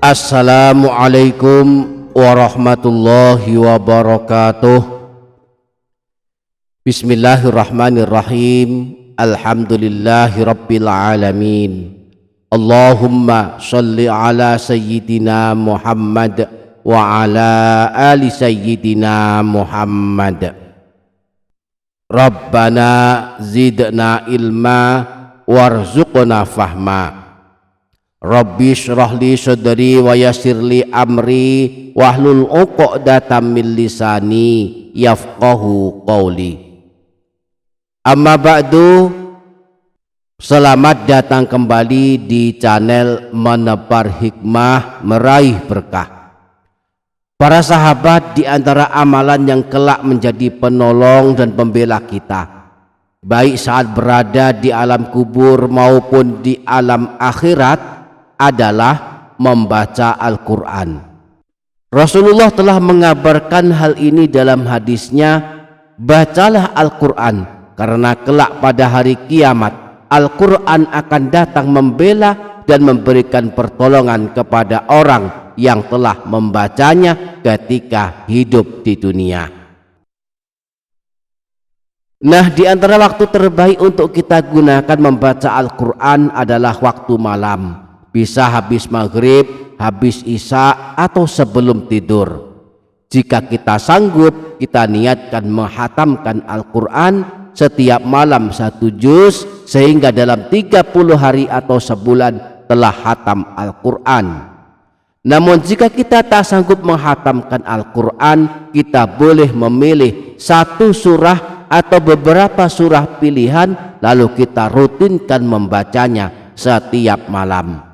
Assalamualaikum warahmatullahi wabarakatuh. Bismillahirrahmanirrahim. Alhamdulillahi rabbil alamin. Allahumma sholli ala sayyidina Muhammad wa ala ali sayyidina Muhammad. Rabbana zidna ilma warzuqna fahma. Rabbi shrah li sadri wa yassir li amri wahlul 'uqdatam min lisani yafqahu qawli. Amma ba'du, selamat datang kembali di channel Menebar Hikmah Meraih Berkah. Para sahabat, di antara amalan yang kelak menjadi penolong dan pembela kita, baik saat berada di alam kubur maupun di alam akhirat, adalah membaca Al-Quran. Rasulullah telah mengabarkan hal ini dalam hadisnya, bacalah Al-Quran karena kelak pada hari kiamat Al-Quran akan datang membela dan memberikan pertolongan kepada orang yang telah membacanya ketika hidup di dunia. Nah, di antara waktu terbaik untuk kita gunakan membaca Al-Quran adalah waktu malam. Bisa habis maghrib, habis isya, atau sebelum tidur. Jika kita sanggup, kita niatkan menghatamkan Al-Quran setiap malam 1 juz, sehingga dalam 30 hari atau sebulan telah hatam Al-Quran. Namun jika kita tak sanggup menghatamkan Al-Quran, kita boleh memilih satu surah atau beberapa surah pilihan, lalu kita rutinkan membacanya setiap malam.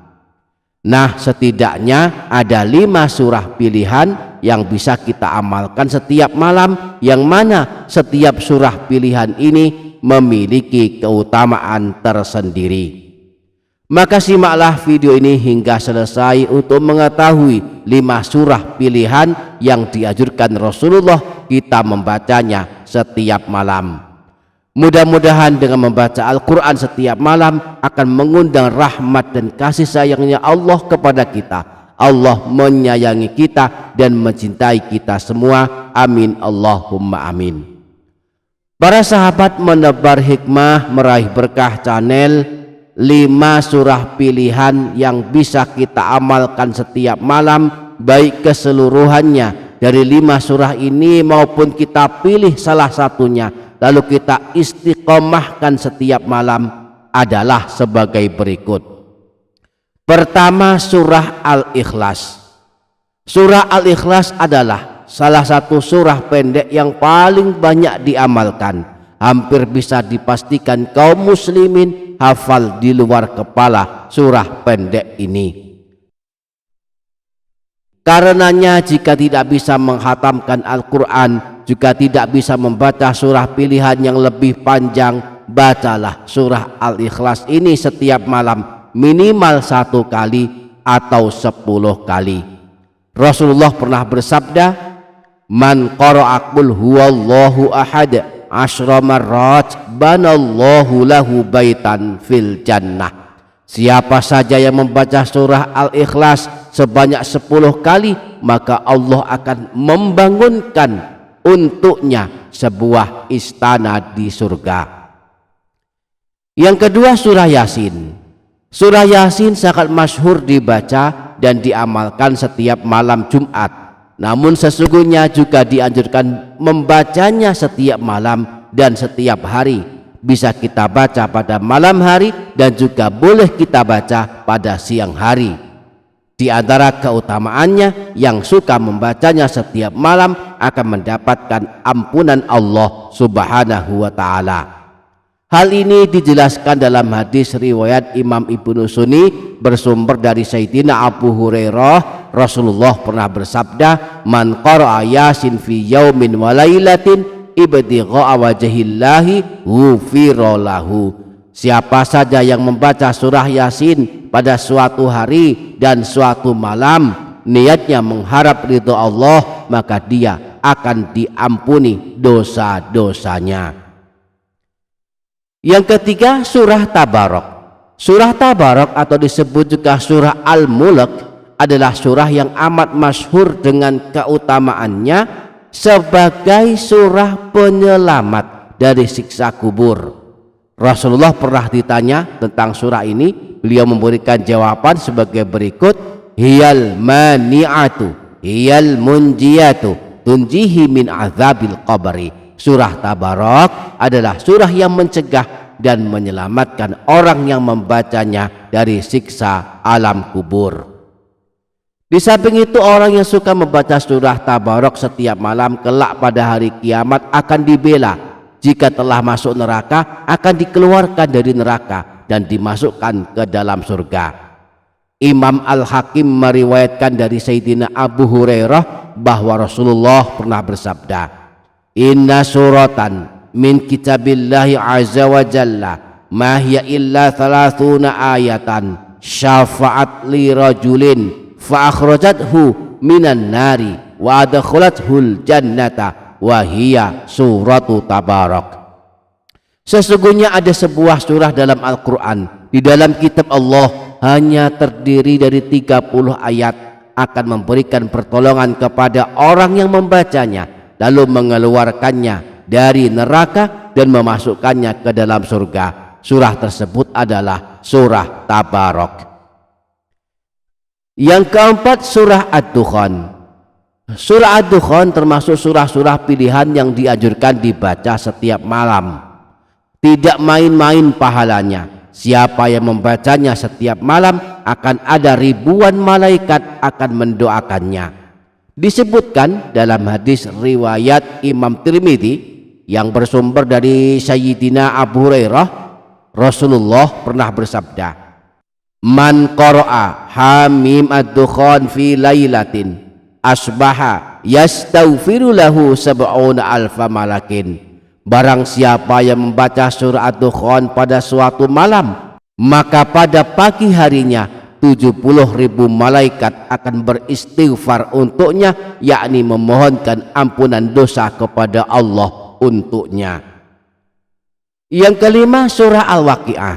Nah, setidaknya ada 5 surah pilihan yang bisa kita amalkan setiap malam, yang mana setiap surah pilihan ini memiliki keutamaan tersendiri. Maka simaklah video ini hingga selesai untuk mengetahui 5 surah pilihan yang dianjurkan Rasulullah kita membacanya setiap malam. Mudah-mudahan dengan membaca Al-Quran setiap malam akan mengundang rahmat dan kasih sayangnya Allah kepada kita. Allah menyayangi kita dan mencintai kita semua. Amin Allahumma amin. Para sahabat Menebar Hikmah Meraih Berkah channel, 5 surah pilihan yang bisa kita amalkan setiap malam, baik keseluruhannya dari 5 surah ini maupun kita pilih salah satunya lalu kita istiqomahkan setiap malam, adalah sebagai berikut. Pertama, surah Al-Ikhlas. Surah Al-Ikhlas adalah salah satu surah pendek yang paling banyak diamalkan. Hampir bisa dipastikan kaum muslimin hafal di luar kepala surah pendek ini. Karenanya jika tidak bisa menghatamkan Al-Quran, juga tidak bisa membaca surah pilihan yang lebih panjang, bacalah surah Al-Ikhlas ini setiap malam minimal 1 kali atau 10 kali. Rasulullah pernah bersabda, man qara'a qul huwallahu ahad 10 marrat banallahu lahu baitan fil jannah. Siapa saja yang membaca surah Al-Ikhlas sebanyak 10 kali, maka Allah akan membangunkan untuknya sebuah istana di surga. Yang kedua, surah Yasin. Surah Yasin sangat masyhur dibaca dan diamalkan setiap malam Jumat. Namun sesungguhnya juga dianjurkan membacanya setiap malam dan setiap hari. Bisa kita baca pada malam hari dan juga boleh kita baca pada siang hari. Di antara keutamaannya, yang suka membacanya setiap malam akan mendapatkan ampunan Allah Subhanahu wa ta'ala. Hal ini dijelaskan dalam hadis riwayat Imam Ibnu Sunni bersumber dari Sayyidina Abu Hurairah. Rasulullah pernah bersabda, man qara'a Yasin fi yaumin wa lailatin ibtigha'a wajhillahi ghufira lahu. Siapa saja yang membaca surah Yasin pada suatu hari dan suatu malam, niatnya mengharap ridho Allah, maka dia akan diampuni dosa-dosanya. Yang ketiga, surah Tabarok. Surah Tabarok atau disebut juga surah Al-Mulk adalah surah yang amat masyhur dengan keutamaannya sebagai surah penyelamat dari siksa kubur. Rasulullah pernah ditanya tentang surah ini, beliau memberikan jawaban sebagai berikut: hiyal mani'atu hiyal munjiyatu tunjihi min azabil qabri. Surah Tabarak adalah surah yang mencegah dan menyelamatkan orang yang membacanya dari siksa alam kubur. Di samping itu, orang yang suka membaca surah Tabarak setiap malam kelak pada hari kiamat akan dibela. Jika telah masuk neraka, akan dikeluarkan dari neraka dan dimasukkan ke dalam surga. Imam Al-Hakim meriwayatkan dari Sayyidina Abu Hurairah bahwa Rasulullah pernah bersabda, inna suratan min kitabillahi azza wa jalla ma hiya illa 30 ayatan syafa'at li rajulin fa akhrajathu minan nari wa adkhalathul jannata wa hiya suratu Tabarak. Sesungguhnya ada sebuah surah dalam Al-Quran di dalam kitab Allah hanya terdiri dari 30 ayat, akan memberikan pertolongan kepada orang yang membacanya lalu mengeluarkannya dari neraka dan memasukkannya ke dalam surga. Surah tersebut adalah surah Tabarak. Yang keempat, surah Ad-Dukhan. Surah Ad-Dukhan termasuk surah-surah pilihan yang dianjurkan dibaca setiap malam. Tidak main-main pahalanya. Siapa yang membacanya setiap malam akan ada ribuan malaikat akan mendoakannya. Disebutkan dalam hadis riwayat Imam Tirmidzi yang bersumber dari Sayyidina Abu Hurairah, Rasulullah pernah bersabda, man qara'a hamim ad-dukhan fi lailatin asbaha yastaghfiru lahu sab'una alfa malakin. Barang siapa yang membaca surah Ad-Dukhan pada suatu malam, maka pada pagi harinya 70.000 malaikat akan beristighfar untuknya, yakni memohonkan ampunan dosa kepada Allah untuknya. Yang kelima, surah Al-Waqi'ah.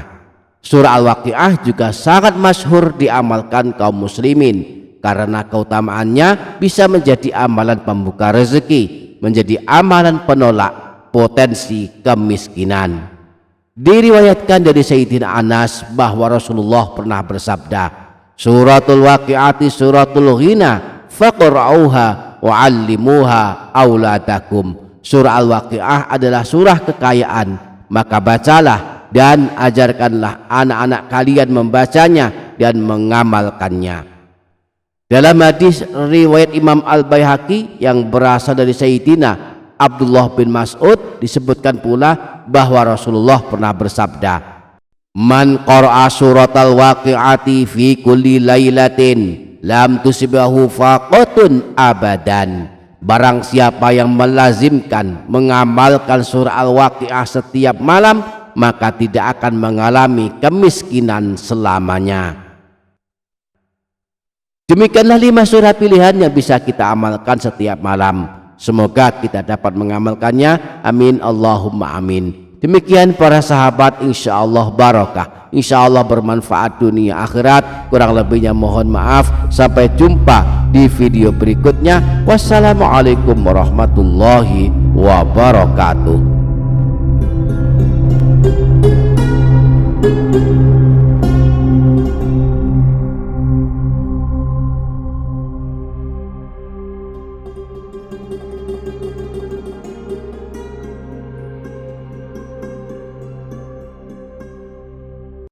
Surah Al-Waqi'ah juga sangat masyhur diamalkan kaum muslimin karena keutamaannya bisa menjadi amalan pembuka rezeki, menjadi amalan penolak potensi kemiskinan. Diriwayatkan dari Sayyidina Anas bahwa Rasulullah pernah bersabda, suratul waqi'ati suratul ghina faqra'uha wa'allimuha auladakum. Surah Al-Waqi'ah adalah surah kekayaan, maka bacalah dan ajarkanlah anak-anak kalian membacanya dan mengamalkannya. Dalam hadis riwayat Imam Al-Baihaqi yang berasal dari Sayyidina Abdullah bin Mas'ud disebutkan pula bahwa Rasulullah pernah bersabda, man qara'a suratal waqi'ati fi kulli lailatin lam tusibahu faqatun abadan. Barang siapa yang melazimkan mengamalkan surah Al-Waqi'ah setiap malam, maka tidak akan mengalami kemiskinan selamanya. Demikianlah 5 surah pilihan yang bisa kita amalkan setiap malam. Semoga kita dapat mengamalkannya. Amin Allahumma amin. Demikian para sahabat, insya Allah barokah, insya Allah bermanfaat dunia akhirat. Kurang lebihnya mohon maaf. Sampai jumpa di video berikutnya. Wassalamualaikum warahmatullahi wabarakatuh.